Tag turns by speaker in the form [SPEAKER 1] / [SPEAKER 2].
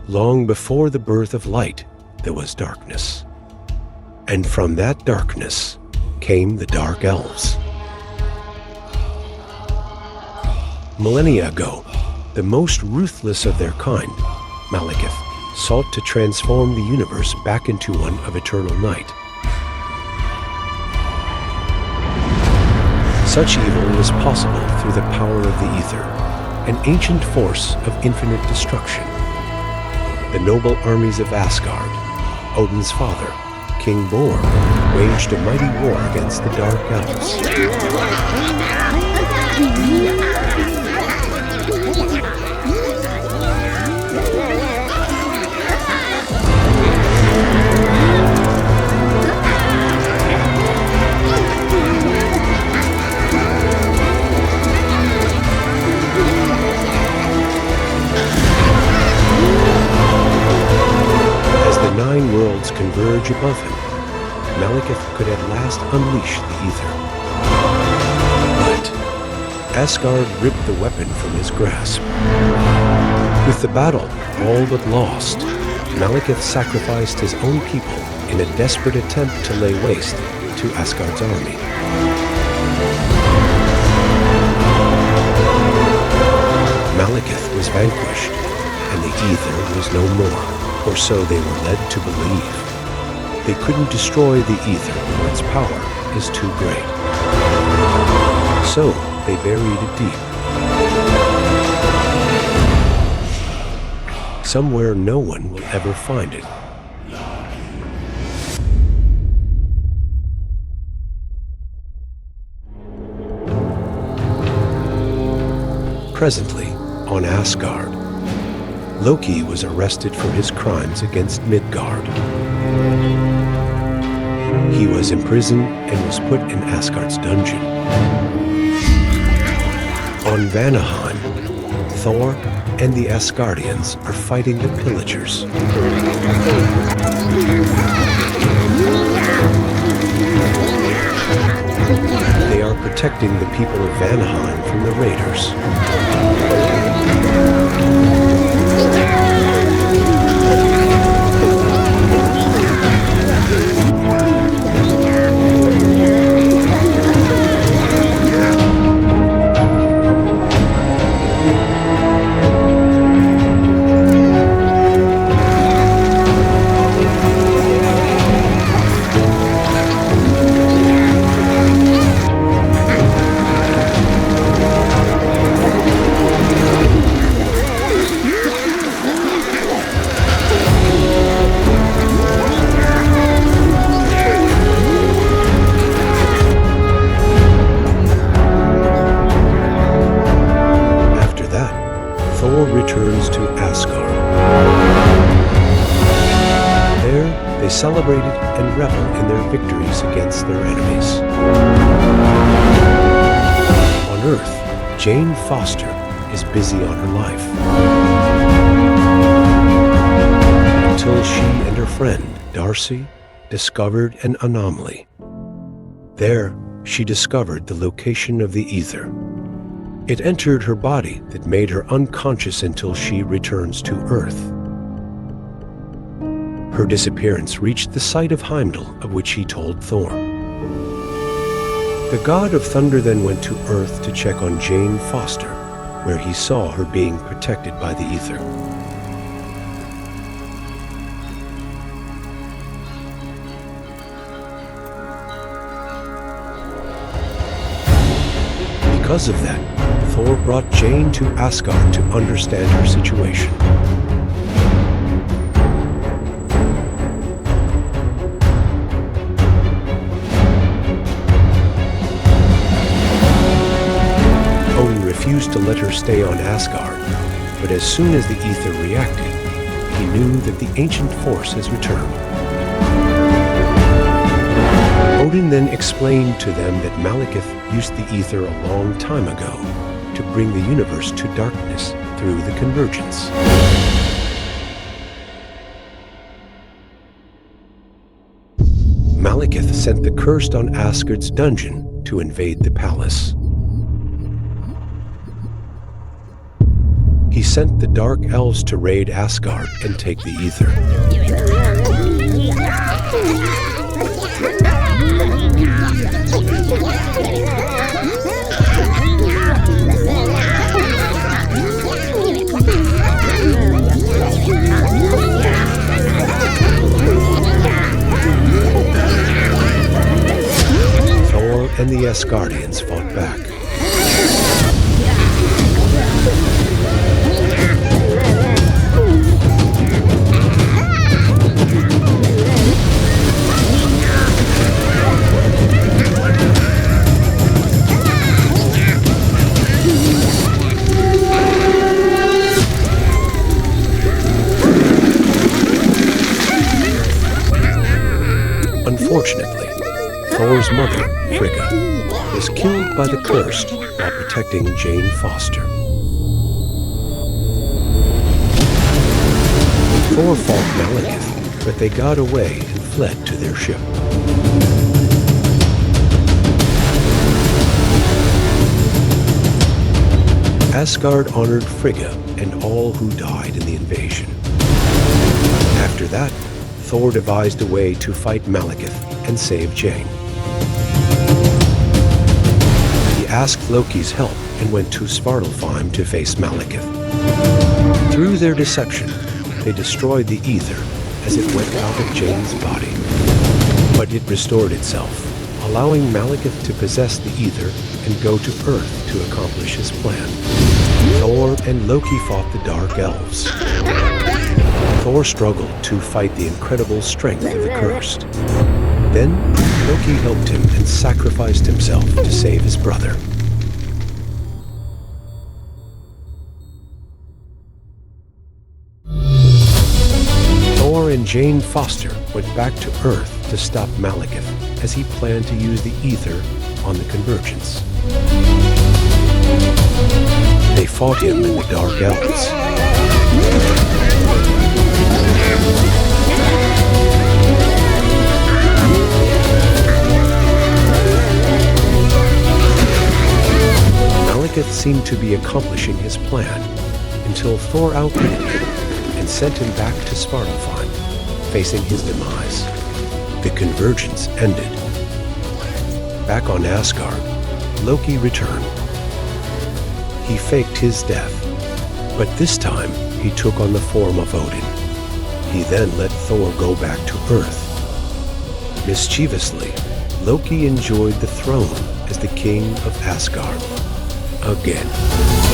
[SPEAKER 1] Long before the birth of light, there was darkness. And from that darkness came the Dark Elves. Millennia ago, the most ruthless of their kind, Malekith, sought to transform the universe back into one of eternal night. Such evil was possible through the power of the aether, an ancient force of infinite destruction. The noble armies of Asgard, Odin's father, King Thor, waged a mighty war against the Dark Elves. As the 9 worlds converge above him, Malekith could at last unleash the aether. But Asgard ripped the weapon from his grasp. With the battle all but lost, Malekith sacrificed his own people in a desperate attempt to lay waste to Asgard's army. Malekith was vanquished, and the aether was no more, or so they were led to believe. They couldn't destroy the aether, for its power is too great. So they buried it deep, somewhere no one will ever find it. Presently, on Asgard, Loki was arrested for his crimes against Midgard. He was imprisoned and was put in Asgard's dungeon. On Vanaheim, Thor and the Asgardians are fighting the pillagers. They are protecting the people of Vanaheim from the raiders. Thor returns to Asgard. There, they celebrated and revel in their victories against their enemies. On Earth, Jane Foster is busy on her life, until she and her friend, Darcy, discovered an anomaly. There, she discovered the location of the aether. It entered her body that made her unconscious until she returns to Earth. Her disappearance reached the site of Heimdall, of which he told Thor. The god of thunder then went to Earth to check on Jane Foster, where he saw her being protected by the aether. Because of that, Thor brought Jane to Asgard to understand her situation. Odin refused to let her stay on Asgard, but as soon as the aether reacted, he knew that the ancient force has returned. Odin then explained to them that Malekith used the aether a long time ago to bring the universe to darkness through the convergence. Malekith sent the cursed on Asgard's dungeon to invade the palace. he sent the Dark Elves to raid Asgard and take the aether. Thor and the Asgardians fought back. Unfortunately, Thor's mother, Frigga, was killed by the Cursed while protecting Jane Foster. Thor fought Malekith, but they got away and fled to their ship. Asgard honored Frigga and all who died in the invasion. After that, Thor devised a way to fight Malekith and save Jane. He asked Loki's help and went to Svartalfheim to face Malekith. Through their deception, they destroyed the aether as it went out of Jane's body. But it restored itself, allowing Malekith to possess the aether and go to Earth to accomplish his plan. Thor and Loki fought the Dark Elves. Thor struggled to fight the incredible strength of the Cursed. Then, Loki helped him and sacrificed himself to save his brother. Thor and Jane Foster went back to Earth to stop Malekith as he planned to use the aether on the Convergence. They fought him and the Dark Elves. Malekith seemed to be accomplishing his plan until Thor outwitted him and sent him back to Svartalfheim, facing his demise. The Convergence ended. Back on Asgard, Loki returned. He faked his death, but this time he took on the form of Odin. He then let Thor go back to Earth. Mischievously, Loki enjoyed the throne as the king of Asgard again.